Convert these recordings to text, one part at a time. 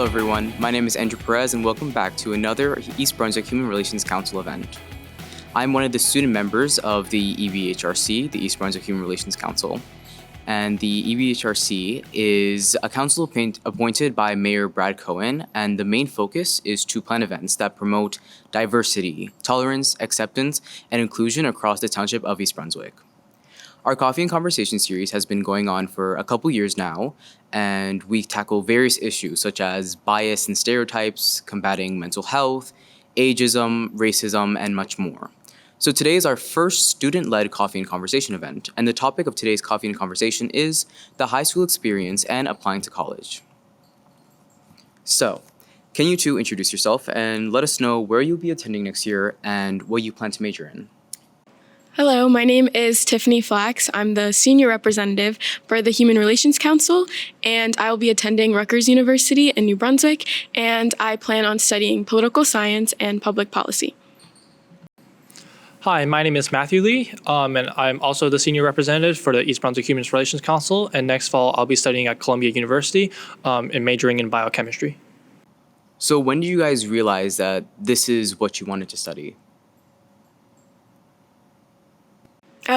Hello everyone, my name is Andrew Perez and welcome back to another East Brunswick Human Relations Council event. I'm one of the student members of the EBHRC, the East Brunswick Human Relations Council. And the EBHRC is a council appointed by Mayor Brad Cohen, and the main focus is to plan events that promote diversity, tolerance, acceptance, and inclusion across the township of East Brunswick. Our Coffee and Conversation series has been going on for a couple years now, and we tackle various issues such as bias and stereotypes, combating mental health, ageism, racism, and much more. So today is our first student-led Coffee and Conversation event, and the topic of today's Coffee and Conversation is the high school experience and applying to college. So, can you two introduce yourself and let us know where you'll be attending next year and what you plan to major in? Hello, my name is Tiffany Flax. I'm the Senior Representative for the Human Relations Council, and I will be attending Rutgers University in New Brunswick, and I plan on studying political science and public policy. Hi, my name is Matthew Lee, and I'm also the Senior Representative for the East Brunswick Human Relations Council, and next fall I'll be studying at Columbia University and majoring in biochemistry. So when did you guys realize that this is what you wanted to study?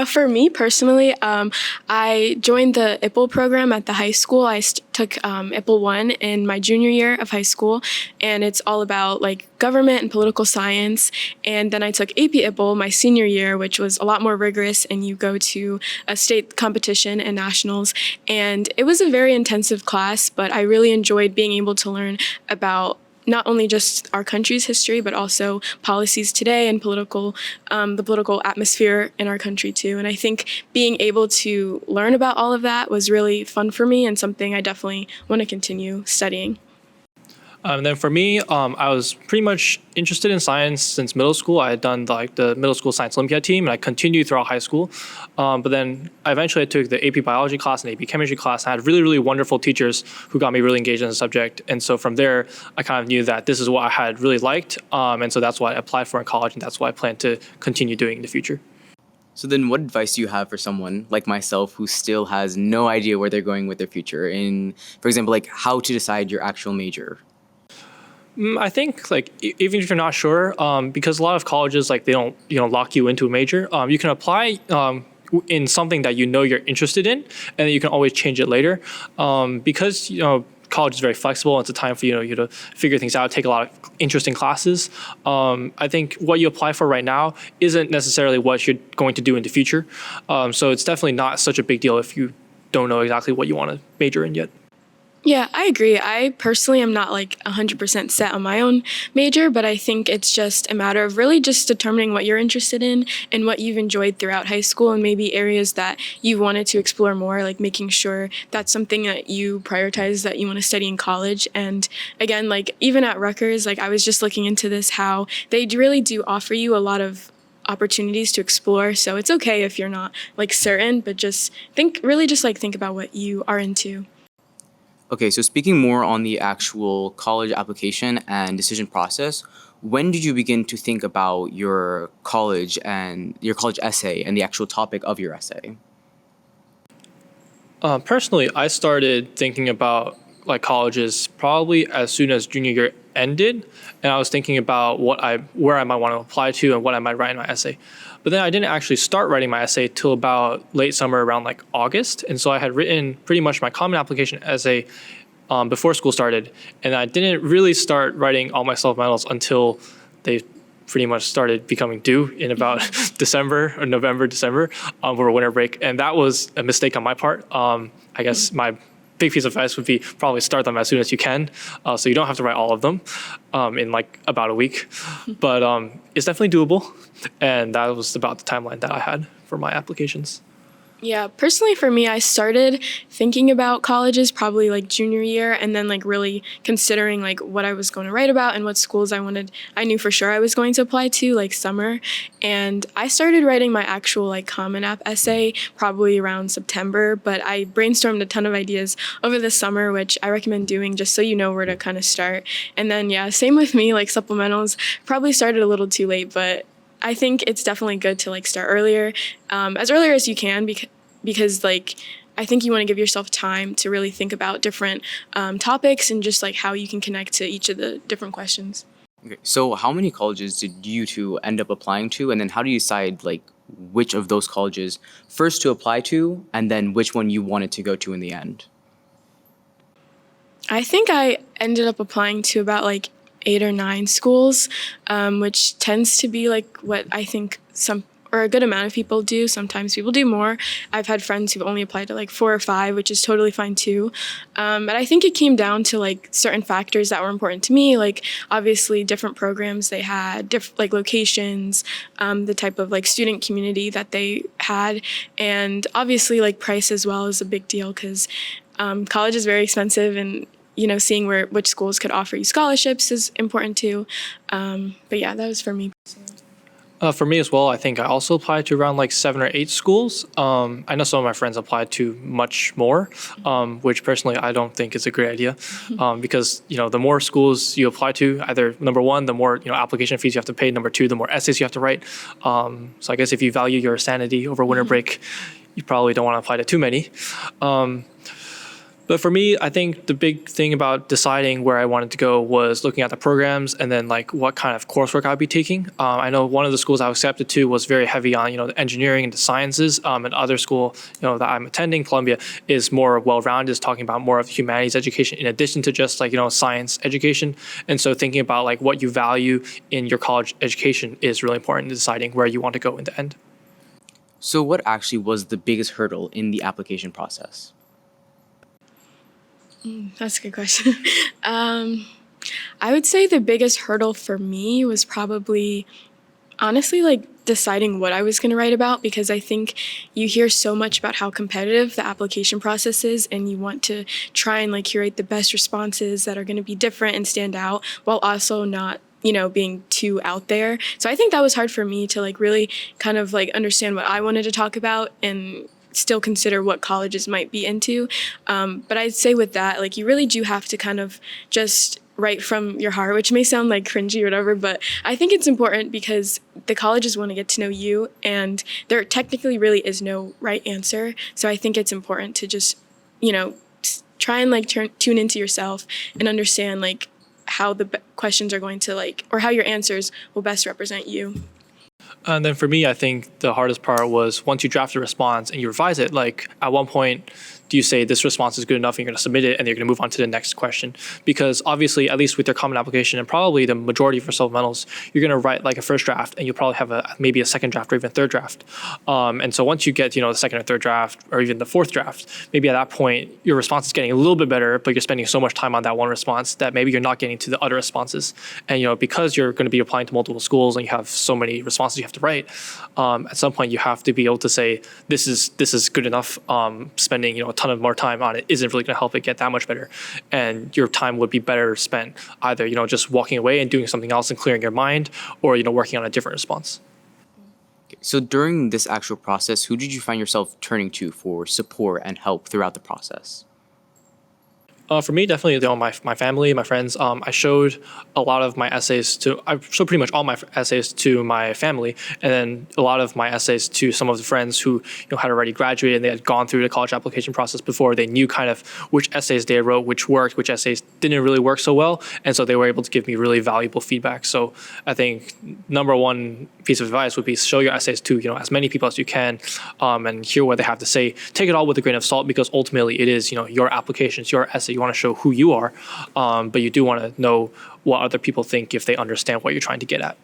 For me personally, I joined the IPPL program at the high school. I took IPPL 1 in my junior year of high school, and it's all about government and political science. And then I took AP IPPL my senior year, which was a lot more rigorous, and you go to a state competition and nationals. And it was a very intensive class, but I really enjoyed being able to learn about not only just our country's history, but also policies today and the political atmosphere in our country too. And I think being able to learn about all of that was really fun for me and something I definitely want to continue studying. And then for me, I was pretty much interested in science since middle school. I had done the middle school science Olympiad team, and I continued throughout high school. But then I took the AP biology class and AP chemistry class, and I had really, really wonderful teachers who got me really engaged in the subject. And so from there, I kind of knew that this is what I had really liked. And so that's what I applied for in college, and that's what I plan to continue doing in the future. So then what advice do you have for someone like myself who still has no idea where they're going with their future in, for example, how to decide your actual major? I think even if you're not sure, because a lot of colleges they don't lock you into a major, you can apply in something that you're interested in, and then you can always change it later. Because college is very flexible, and it's a time for you to figure things out, take a lot of interesting classes. I think what you apply for right now isn't necessarily what you're going to do in the future. So it's definitely not such a big deal if you don't know exactly what you want to major in yet. Yeah, I agree. I personally am not 100% set on my own major, but I think it's just a matter of really just determining what you're interested in and what you've enjoyed throughout high school, and maybe areas that you wanted to explore more, making sure that's something that you prioritize that you want to study in college. And again, even at Rutgers, I was just looking into this, how they really do offer you a lot of opportunities to explore. So it's okay if you're not certain, but just think about what you are into. Okay, so speaking more on the actual college application and decision process, when did you begin to think about your college and your college essay and the actual topic of your essay? Personally, I started thinking about colleges probably as soon as junior year ended, and I was thinking about where I might want to apply to and what I might write in my essay. But then I didn't actually start writing my essay till about late summer, around August, and so I had written pretty much my common application essay before school started, and I didn't really start writing all my supplementals until they pretty much started becoming due in about December or November, December for winter break, and that was a mistake on my part. I guess my big piece of advice would be probably start them as soon as you can, so you don't have to write all of them in about a week. But it's definitely doable, and that was about the timeline that I had for my applications. Yeah, personally for me, I started thinking about colleges probably junior year, and then really considering what I was going to write about and what schools I knew for sure I was going to apply to summer. And I started writing my actual Common App essay probably around September, but I brainstormed a ton of ideas over the summer, which I recommend doing just so you know where to kind of start. And then yeah, same with me, supplementals probably started a little too late, but I think it's definitely good to start earlier, as earlier as you can, because I think you want to give yourself time to really think about different topics and just like how you can connect to each of the different questions. Okay, so how many colleges did you two end up applying to, and then how do you decide like which of those colleges first to apply to, and then which one you wanted to go to in the end? I think I ended up applying to about like 8 or 9 schools, which tends to be like what I think some or a good amount of people do. Sometimes people do more. I've had friends who've only applied to like 4 or 5, which is totally fine too. But I think it came down to like certain factors that were important to me, like obviously different programs they had, like locations, the type of like student community that they had, and obviously like price as well is a big deal because college is very expensive, and seeing which schools could offer you scholarships is important too. But yeah, that was for me. For me as well, I think I also applied to around like 7 or 8 schools. I know some of my friends applied to much more, which personally I don't think is a great idea, because the more schools you apply to, either number one, the more application fees you have to pay. Number two, the more essays you have to write. So I guess if you value your sanity over winter break, you probably don't want to apply to too many. But for me, I think the big thing about deciding where I wanted to go was looking at the programs and then like what kind of coursework I'd be taking. I know one of the schools I was accepted to was very heavy on the engineering and the sciences. And other school that I'm attending, Columbia, is more well-rounded, is talking about more of humanities education in addition to just like science education. And so thinking about like what you value in your college education is really important in deciding where you want to go in the end. So what actually was the biggest hurdle in the application process? That's a good question. I would say the biggest hurdle for me was probably, honestly, like deciding what I was going to write about, because I think you hear so much about how competitive the application process is, and you want to try and like curate the best responses that are going to be different and stand out while also not being too out there. So I think that was hard for me to like really kind of like understand what I wanted to talk about and still consider what colleges might be into. But I'd say with that, like you really do have to kind of just write from your heart, which may sound like cringy or whatever, but I think it's important because the colleges want to get to know you, and there technically really is no right answer. So I think it's important to just, try and like tune into yourself and understand like how the questions are going to like, or how your answers will best represent you. And then for me, I think the hardest part was once you draft a response and you revise it, like at one point, do you say this response is good enough and you're going to submit it and you're going to move on to the next question? Because obviously, at least with your common application and probably the majority for supplementals, you're going to write like a first draft and you'll probably have maybe a second draft or even a third draft. And so once you get, the second or third draft or even the fourth draft, maybe at that point, your response is getting a little bit better, but you're spending so much time on that one response that maybe you're not getting to the other responses. And, because you're going to be applying to multiple schools and you have so many responses you have to write, at some point you have to be able to say, this is good enough. Spending, a ton of more time on it isn't really going to help it get that much better. And your time would be better spent either, just walking away and doing something else and clearing your mind, or, working on a different response. So during this actual process, who did you find yourself turning to for support and help throughout the process? For me, definitely my family, my friends. I showed a lot of my essays I showed pretty much all my essays to my family, and then a lot of my essays to some of the friends who had already graduated and they had gone through the college application process before. They knew kind of which essays they wrote, which worked, which essays didn't really work so well, and so they were able to give me really valuable feedback. So I think number one piece of advice would be show your essays to as many people as you can, and hear what they have to say. Take it all with a grain of salt, because ultimately it is your applications, your essay. You want to show who you are, but you do want to know what other people think if they understand what you're trying to get at.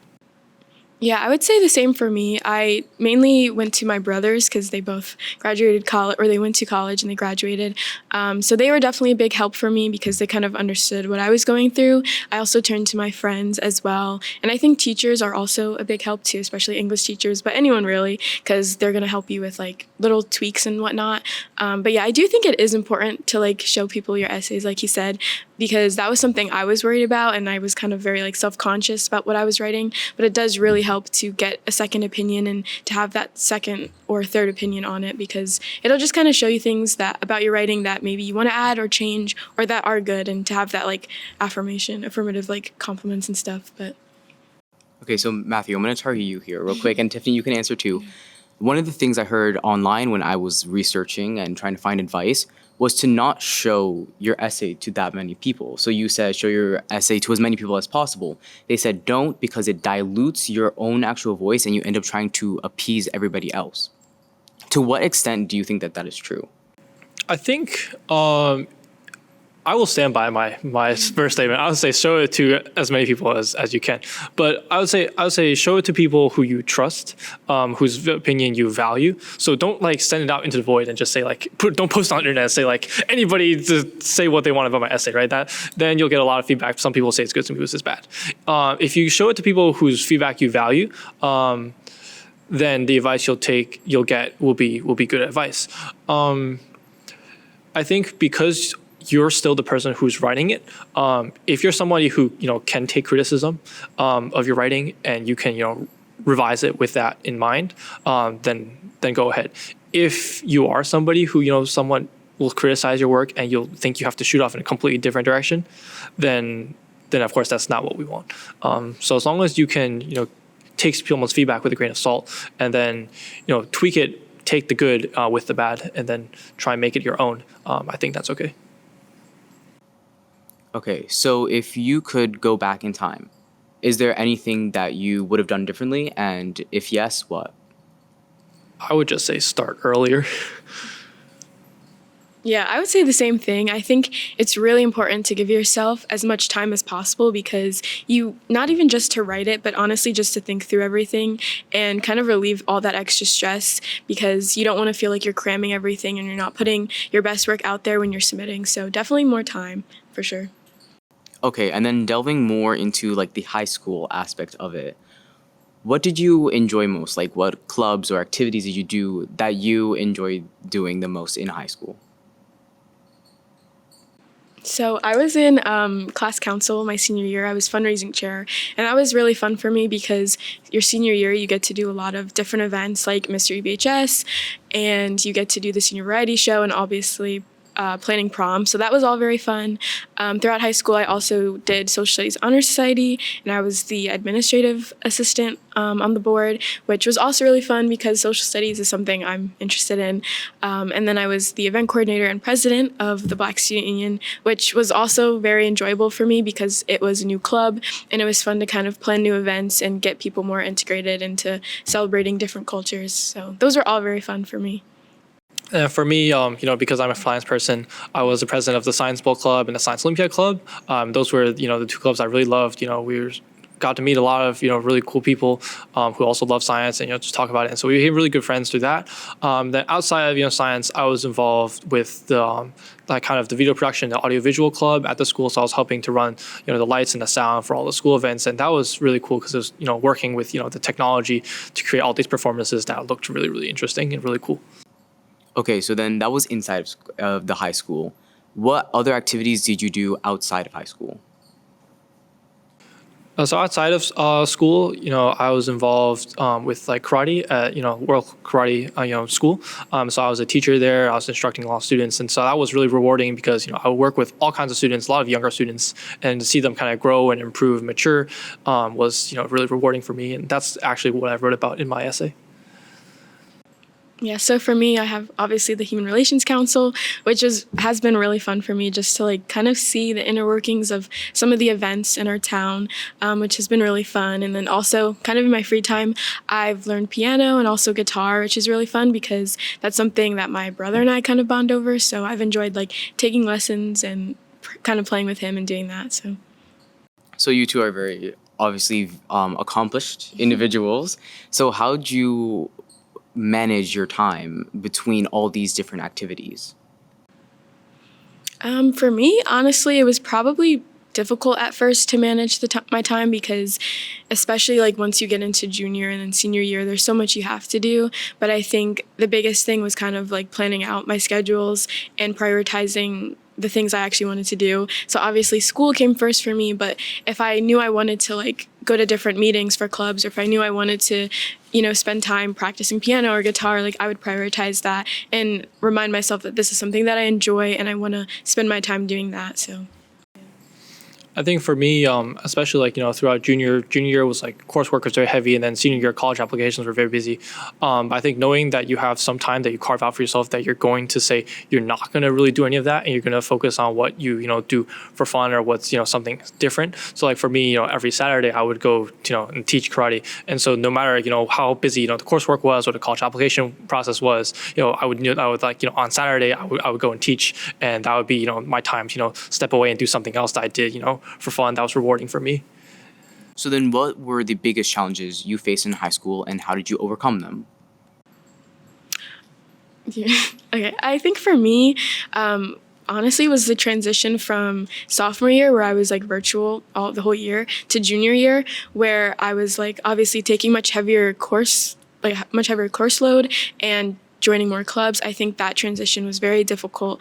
Yeah, I would say the same for me. I mainly went to my brothers because they both graduated college, or they went to college and they graduated. So they were definitely a big help for me because they kind of understood what I was going through. I also turned to my friends as well. And I think teachers are also a big help too, especially English teachers, but anyone really, because they're going to help you with like little tweaks and whatnot. But yeah, I do think it is important to like show people your essays, like you said, because that was something I was worried about, and I was kind of very like self-conscious about what I was writing. But it does really help to get a second opinion and to have that second or third opinion on it, because it'll just kind of show you things that about your writing that maybe you want to add or change or that are good, and to have that like affirmative like compliments and stuff. But Okay, so Matthew, I'm going to target you here real quick, and Tiffany, you can answer too. one of the things I heard online when I was researching and trying to find advice was to not show your essay to that many people. So you said show your essay to as many people as possible. They said don't, because it dilutes your own actual voice and you end up trying to appease everybody else. To what extent do you think that that is true? I think I will stand by my first statement. I would say show it to as many people as you can. But I would say show it to people who you trust, whose opinion you value. So don't like send it out into the void and just say like don't post on the internet and say like anybody to say what they want about my essay, right? Then you'll get a lot of feedback. Some people say it's good, some people say it's bad. If you show it to people whose feedback you value, then the advice you'll get will be good advice. I think because you're still the person who's writing it. If you're somebody who can take criticism of your writing and you can revise it with that in mind, then go ahead. If you are somebody who someone will criticize your work and you'll think you have to shoot off in a completely different direction, then of course that's not what we want. So as long as you can take someone's feedback with a grain of salt and then tweak it, take the good with the bad, and then try and make it your own, I think that's okay. Okay, so if you could go back in time, is there anything that you would have done differently? And if yes, what? I would just say start earlier. Yeah, I would say the same thing. I think it's really important to give yourself as much time as possible because not even just to write it, but honestly just to think through everything and kind of relieve all that extra stress because you don't want to feel like you're cramming everything and you're not putting your best work out there when you're submitting. So definitely more time, for sure. Okay, and then delving more into like the high school aspect of it, what did you enjoy most? Like what clubs or activities did you do that you enjoyed doing the most in high school? So I was in class council my senior year. I was fundraising chair, and that was really fun for me because your senior year you get to do a lot of different events like Mr. EBHS, and you get to do the senior variety show and obviously planning prom. So that was all very fun. Throughout high school, I also did Social Studies Honor Society, and I was the administrative assistant on the board, which was also really fun because social studies is something I'm interested in. And then I was the event coordinator and president of the Black Student Union, which was also very enjoyable for me because it was a new club, and it was fun to kind of plan new events and get people more integrated into celebrating different cultures. So those are all very fun for me. For me, because I'm a science person, I was the president of the Science Bowl Club and the Science Olympiad Club. Those were, the two clubs I really loved. Got to meet a lot of, really cool people who also love science and, just talk about it. And so we became really good friends through that. Then outside of, science, I was involved with the kind of the video production, the audiovisual club at the school. So I was helping to run, the lights and the sound for all the school events. And that was really cool because it was, working with, the technology to create all these performances that looked really, really interesting and really cool. Okay, so then that was inside of the high school. What other activities did you do outside of high school? So outside of school, I was involved with like karate at, World Karate, school. So I was a teacher there. I was instructing a lot of students. And so that was really rewarding because, I would work with all kinds of students, a lot of younger students, and to see them kind of grow and improve and mature was, really rewarding for me. And that's actually what I wrote about in my essay. Yeah, so for me, I have obviously the Human Relations Council, which has been really fun for me just to like kind of see the inner workings of some of the events in our town, which has been really fun. And then also kind of in my free time, I've learned piano and also guitar, which is really fun because that's something that my brother and I kind of bond over. So I've enjoyed like taking lessons and kind of playing with him and doing that. So you two are very obviously accomplished individuals. So how'd you manage your time between all these different activities? For me, honestly, it was probably difficult at first to manage my time because especially like once you get into junior and then senior year, there's so much you have to do. But I think the biggest thing was kind of like planning out my schedules and prioritizing the things I actually wanted to do. So obviously school came first for me, but if I knew I wanted to like go to different meetings for clubs, or if I knew I wanted to, spend time practicing piano or guitar, like I would prioritize that and remind myself that this is something that I enjoy and I want to spend my time doing that. So I think for me, especially like throughout junior year was like coursework was very heavy, and then senior year college applications were very busy. I think knowing that you have some time that you carve out for yourself, that you're going to say you're not going to really do any of that, and you're going to focus on what you do for fun or what's something different. So like for me, every Saturday I would go and teach karate, and so no matter how busy the coursework was or the college application process was, I would like on Saturday I would go and teach, and that would be my time to step away and do something else that I did for fun, that was rewarding for me. So then what were the biggest challenges you faced in high school and how did you overcome them? Yeah. Okay, I think for me, honestly, was the transition from sophomore year, where I was like virtual the whole year, to junior year, where I was like obviously taking much heavier course load and joining more clubs. I think that transition was very difficult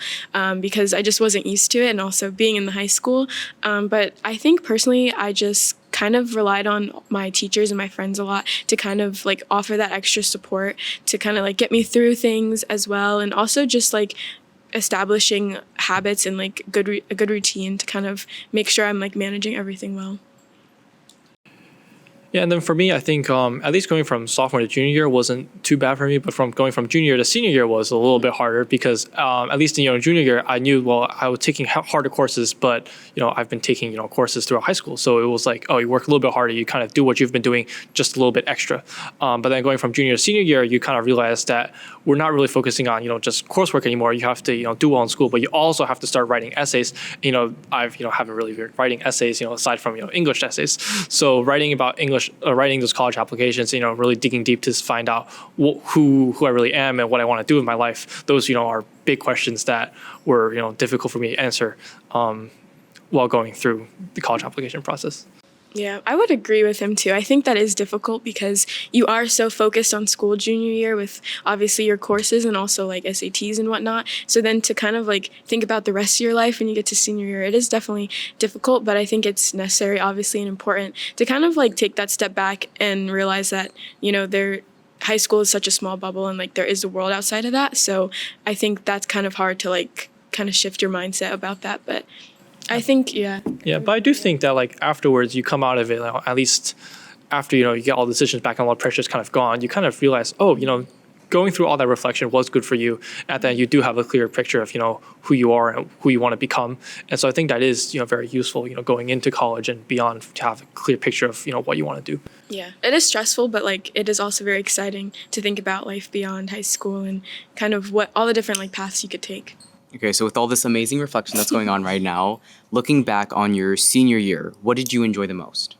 because I just wasn't used to it, and also being in the high school. But I think personally, I just kind of relied on my teachers and my friends a lot to kind of like offer that extra support to kind of like get me through things as well, and also just like establishing habits and like a good routine to kind of make sure I'm like managing everything well. Yeah, and then for me, I think at least going from sophomore to junior year wasn't too bad for me, but from going from junior year to senior year was a little bit harder because at least in junior year, I knew, well, I was taking harder courses, but I've been taking courses throughout high school, so it was like, oh, you work a little bit harder, you kind of do what you've been doing just a little bit extra. But then going from junior to senior year, you kind of realize that we're not really focusing on just coursework anymore. You have to do well in school, but you also have to start writing essays. I've haven't really been writing essays aside from English essays. So writing about English, writing those college applications, really digging deep to find out who I really am and what I want to do with my life. Those are big questions that were difficult for me to answer while going through the college application process. Yeah, I would agree with him too. I think that is difficult because you are so focused on school junior year with obviously your courses and also like SATs and whatnot. So then to kind of like think about the rest of your life when you get to senior year, it is definitely difficult, but I think it's necessary, obviously, and important to kind of like take that step back and realize that, high school is such a small bubble and like there is a world outside of that. So I think that's kind of hard to like kind of shift your mindset about that. But I think, yeah. Yeah, but I do think that like afterwards you come out of it, at least after, you get all the decisions back and all the pressure is kind of gone, you kind of realize, oh, going through all that reflection was good for you. And then you do have a clear picture of, who you are and who you want to become. And so I think that is, very useful, going into college and beyond to have a clear picture of, what you want to do. Yeah, it is stressful, but like it is also very exciting to think about life beyond high school and kind of what all the different like paths you could take. Okay, so with all this amazing reflection that's going on right now, looking back on your senior year, what did you enjoy the most?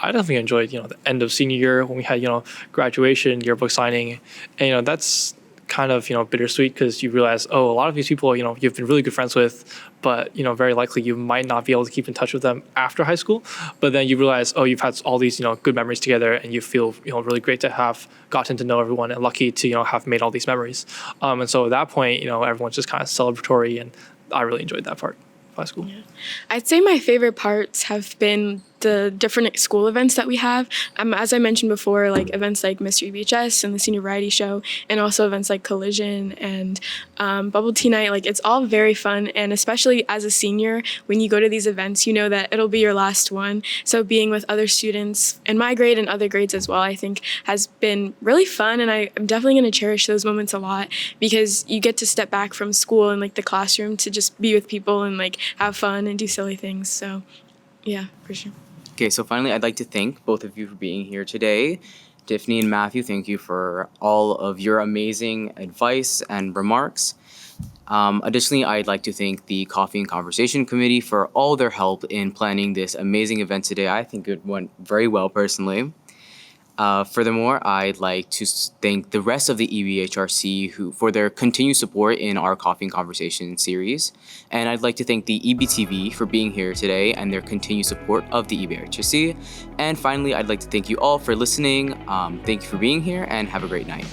I definitely enjoyed, the end of senior year when we had, graduation, yearbook signing. And, that's kind of, bittersweet because you realize, oh, a lot of these people, you've been really good friends with, but, very likely you might not be able to keep in touch with them after high school. But then you realize, oh, you've had all these, good memories together and you feel, really great to have gotten to know everyone and lucky to, have made all these memories. And so at that point, everyone's just kind of celebratory, and I really enjoyed that part of high school. Yeah. I'd say my favorite parts have been the different school events that we have. As I mentioned before, like events like Mr. EBHS and the Senior Variety Show, and also events like Collision and Bubble Tea Night. Like it's all very fun, and especially as a senior, when you go to these events, you know that it'll be your last one. So being with other students in my grade and other grades as well, I think has been really fun, and I'm definitely going to cherish those moments a lot because you get to step back from school and like the classroom to just be with people and like have fun and do silly things. So yeah, for sure. Okay, so finally, I'd like to thank both of you for being here today. Tiffany and Matthew, thank you for all of your amazing advice and remarks. Additionally, I'd like to thank the Coffee and Conversation Committee for all their help in planning this amazing event today. I think it went very well personally. Furthermore, I'd like to thank the rest of the EBHRC for their continued support in our Coffee and Conversation series. And I'd like to thank the EBTV for being here today and their continued support of the EBHRC. And finally, I'd like to thank you all for listening. Thank you for being here and have a great night.